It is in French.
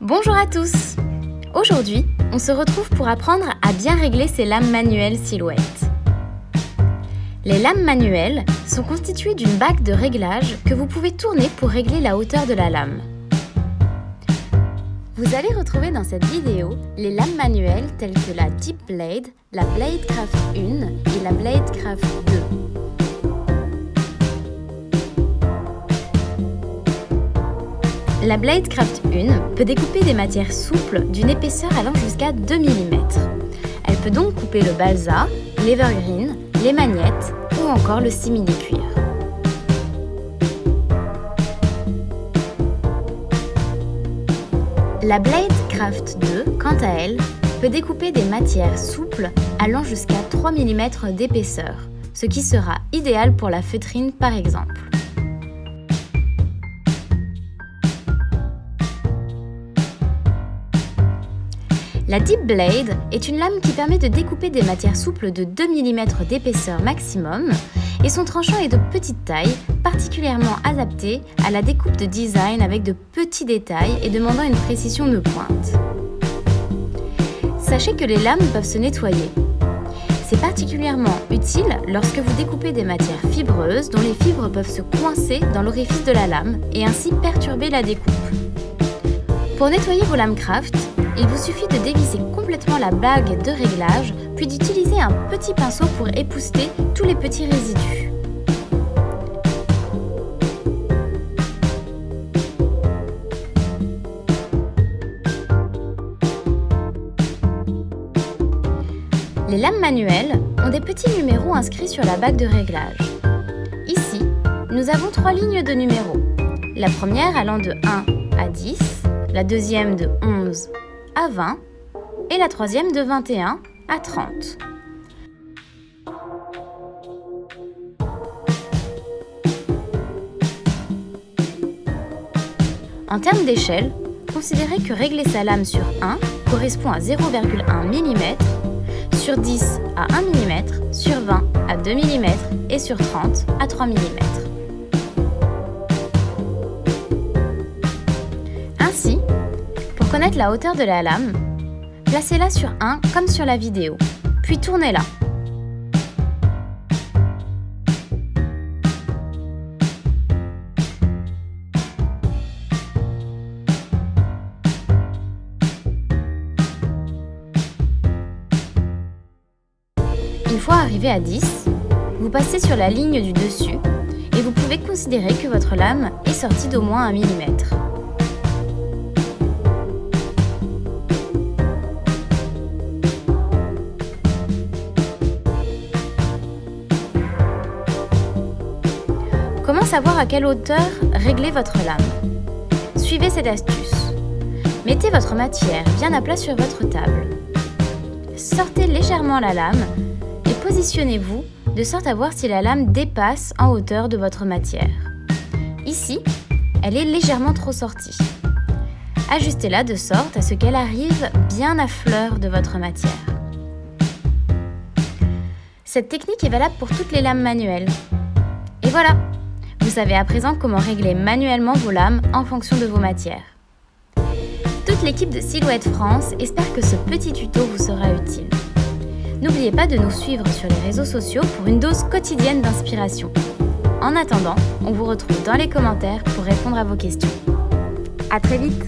Bonjour à tous! Aujourd'hui, on se retrouve pour apprendre à bien régler ces lames manuelles Silhouette. Les lames manuelles sont constituées d'une bague de réglage que vous pouvez tourner pour régler la hauteur de la lame. Vous allez retrouver dans cette vidéo les lames manuelles telles que la Deep Blade, la Bladecraft 1 et la Bladecraft 2. La Bladecraft 1 peut découper des matières souples d'une épaisseur allant jusqu'à 2 mm. Elle peut donc couper le balsa, l'evergreen, les magnettes ou encore le simili-cuir. La Bladecraft 2, quant à elle, peut découper des matières souples allant jusqu'à 3 mm d'épaisseur, ce qui sera idéal pour la feutrine par exemple. La Deep Blade est une lame qui permet de découper des matières souples de 2 mm d'épaisseur maximum et son tranchant est de petite taille, particulièrement adapté à la découpe de design avec de petits détails et demandant une précision de pointe. Sachez que les lames peuvent se nettoyer. C'est particulièrement utile lorsque vous découpez des matières fibreuses dont les fibres peuvent se coincer dans l'orifice de la lame et ainsi perturber la découpe. Pour nettoyer vos lames craft, il vous suffit de dévisser complètement la bague de réglage, puis d'utiliser un petit pinceau pour épousseter tous les petits résidus. Les lames manuelles ont des petits numéros inscrits sur la bague de réglage. Ici, nous avons 3 lignes de numéros. La première allant de 1 à 10, la deuxième de 11 à 20 et la troisième de 21 à 30. En termes d'échelle, considérez que régler sa lame sur 1 correspond à 0,1 mm, sur 10 à 1 mm, sur 20 à 2 mm et sur 30 à 3 mm. Ainsi, pour connaître la hauteur de la lame, placez-la sur 1 comme sur la vidéo, puis tournez-la. Une fois arrivé à 10, vous passez sur la ligne du dessus et vous pouvez considérer que votre lame est sortie d'au moins 1 mm. Comment savoir à quelle hauteur régler votre lame? Suivez cette astuce. Mettez votre matière bien à plat sur votre table. Sortez légèrement la lame et positionnez-vous de sorte à voir si la lame dépasse en hauteur de votre matière. Ici, elle est légèrement trop sortie. Ajustez-la de sorte à ce qu'elle arrive bien à fleur de votre matière. Cette technique est valable pour toutes les lames manuelles. Et voilà! Vous savez à présent comment régler manuellement vos lames en fonction de vos matières. Toute l'équipe de Silhouette France espère que ce petit tuto vous sera utile. N'oubliez pas de nous suivre sur les réseaux sociaux pour une dose quotidienne d'inspiration. En attendant, on vous retrouve dans les commentaires pour répondre à vos questions. À très vite!